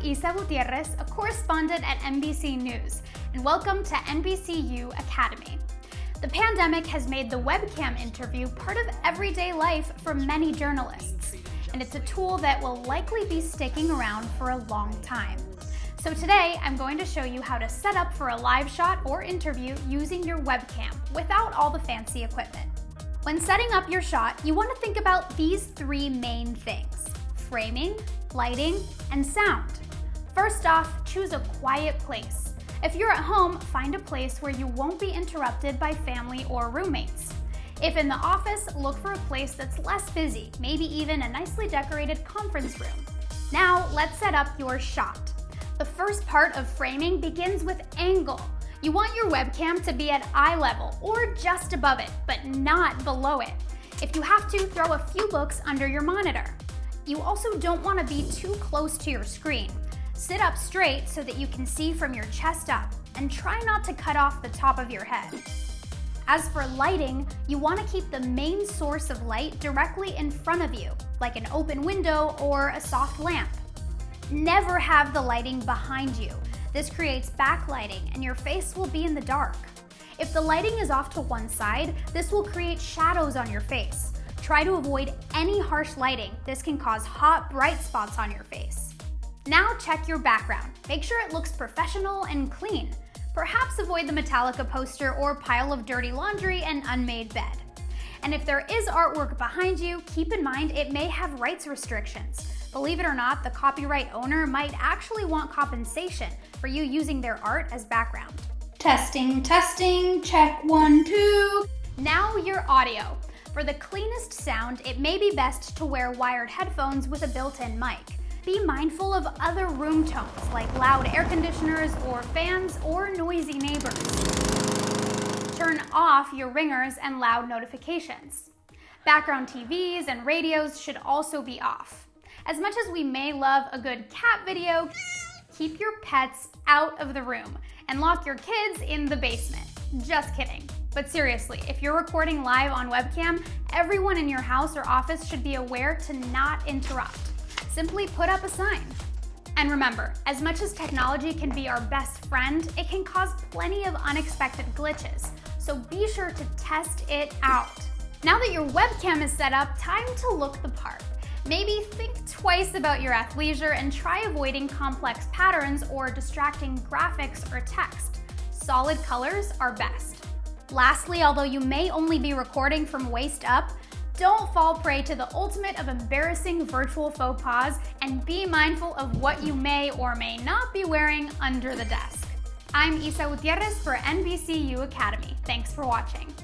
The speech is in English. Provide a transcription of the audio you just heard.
Isa Gutiérrez, a correspondent at NBC News, and welcome to NBCU Academy. The pandemic has made the webcam interview part of everyday life for many journalists, and it's a tool that will likely be sticking around for a long time. So today, I'm going to show you how to set up for a live shot or interview using your webcam without all the fancy equipment. When setting up your shot, you want to think about these three main things: framing, lighting, and sound. First off, choose a quiet place. If you're at home, find a place where you won't be interrupted by family or roommates. If in the office, look for a place that's less busy, maybe even a nicely decorated conference room. Now, let's set up your shot. The first part of framing begins with angle. You want your webcam to be at eye level or just above it, but not below it. If you have to, throw a few books under your monitor. You also don't want to be too close to your screen. Sit up straight so that you can see from your chest up, and try not to cut off the top of your head. As for lighting, you want to keep the main source of light directly in front of you, like an open window or a soft lamp. Never have the lighting behind you. This creates backlighting and your face will be in the dark. If the lighting is off to one side, this will create shadows on your face. Try to avoid any harsh lighting. This can cause hot, bright spots on your face. Now check your background. Make sure it looks professional and clean. Perhaps avoid the Metallica poster or pile of dirty laundry and unmade bed. And if there is artwork behind you, keep in mind it may have rights restrictions. Believe it or not, the copyright owner might actually want compensation for you using their art as background. Testing, check 1, 2. Now your audio. For the cleanest sound, it may be best to wear wired headphones with a built-in mic. Be mindful of other room tones like loud air conditioners or fans or noisy neighbors. Turn off your ringers and loud notifications. Background TVs and radios should also be off. As much as we may love a good cat video, keep your pets out of the room and lock your kids in the basement. Just kidding. But seriously, if you're recording live on webcam, everyone in your house or office should be aware to not interrupt. Simply put up a sign. And remember, as much as technology can be our best friend, it can cause plenty of unexpected glitches. So be sure to test it out. Now that your webcam is set up, time to look the part. Maybe think twice about your athleisure and try avoiding complex patterns or distracting graphics or text. Solid colors are best. Lastly, although you may only be recording from waist up, don't fall prey to the ultimate of embarrassing virtual faux pas and be mindful of what you may or may not be wearing under the desk. I'm Isa Gutiérrez for NBCU Academy. Thanks for watching.